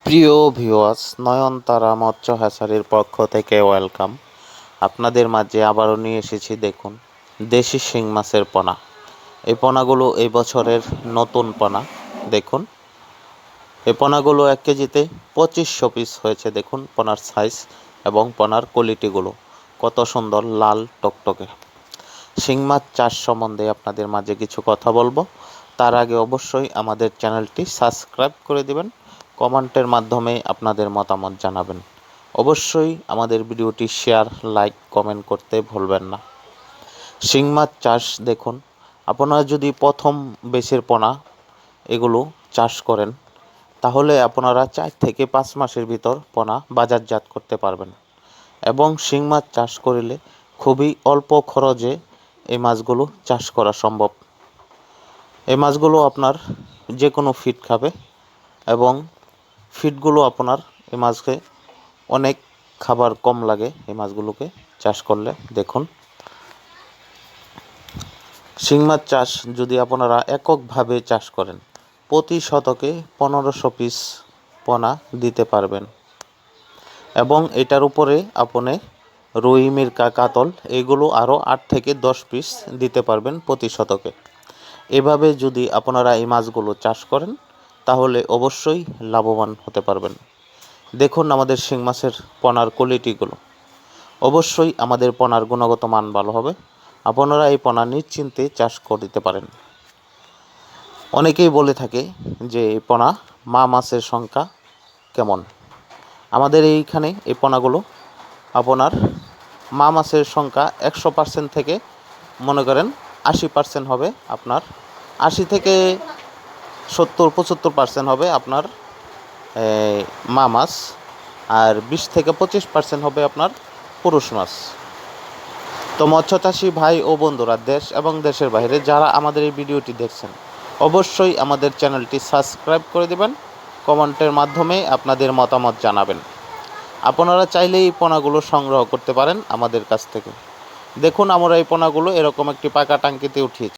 প্রিয় ভিউয়ার্স, নয়নতারা মৎস্য হ্যাচারির পক্ষ থেকে ওয়েলকাম। আপনাদের মাঝে আবারও নিয়ে এসেছি, দেখুন, দেশি শিং মাছের পোনা। এই পোনাগুলো এই বছরের নতুন পোনা। দেখুন, এই পোনাগুলো 1 কেজিতে 2500 পিস হয়েছে। দেখুন পোনার সাইজ এবং পোনার কোয়ালিটিগুলো কত সুন্দর, লাল টকটকে। শিং মাছ চাষ সম্বন্ধে আপনাদের মাঝে কিছু কথা বলবো। তার আগে অবশ্যই আমাদের চ্যানেলটি সাবস্ক্রাইব করে দিবেন, কমেন্টের মাধ্যমে আপনাদের মতামত জানাবেন। অবশ্যই আমাদের ভিডিওটি শেয়ার, লাইক, কমেন্ট করতে ভুলবেন না। শিং মাছ চাষ দেখুন, আপনারা যদি প্রথম বেচের পোনা এগুলো চাষ করেন, তাহলে আপনারা 4 থেকে 5 মাসের ভিতর পোনা বাজারজাত করতে পারবেন। এবং শিং মাছ চাষ করলে খুবই অল্প খরচে এই মাছগুলো চাষ করা সম্ভব। এই মাছগুলো আপনার যে কোনো ফিড খাবে এবং ফিডগুলো আপনার এই মাছকে অনেক খাবার কম লাগে এই মাছগুলোকে চাষ করলে। দেখুন, শিং মাছ চাষ যদি আপনারা এককভাবে চাষ করেন, প্রতি শতকে 1500 পিস পোনা দিতে পারবেন। এবং এটার উপরে আপনি রুই, মিরকা, কাতল এগুলো আরও 8 থেকে 10 পিস দিতে পারবেন প্রতি শতকে। এভাবে যদি আপনারা এই মাছগুলো চাষ করেন, তাহলে অবশ্যই লাভবান হতে পারবেন। দেখুন আমাদের শিং মাছের পোনার কোয়ালিটিগুলো। অবশ্যই আমাদের পোনার গুণগত মান ভালো হবে। আপনারা এই পোনা নিশ্চিন্তে চাষ করতে পারেন। অনেকেই বলে থাকে যে এই পোনা মা মাছের সংখ্যা কেমন। আমাদের এইখানে এই পোনাগুলো আপনার মা মাছের সংখ্যা 100% থেকে মনে করেন 80% হবে আপনার, 80 থেকে 70-75% হবে আপনার মা মাছ, আর 20 থেকে 25% হবে আপনার পুরুষ মাছ। তো মৎস্যচাষী ভাই ও বন্ধুরা, দেশ এবং দেশের বাইরে যারা আমাদের এই ভিডিওটি দেখছেন, অবশ্যই আমাদের চ্যানেলটি সাবস্ক্রাইব করে দেবেন, কমেন্টের মাধ্যমে আপনাদের মতামত জানাবেন। আপনারা চাইলে এই পোনাগুলো সংগ্রহ করতে পারেন আমাদের কাছ থেকে। দেখুন, আমরা এই পোনাগুলো এরকম একটি পাকা টাঙ্কিতে উঠিয়েছি।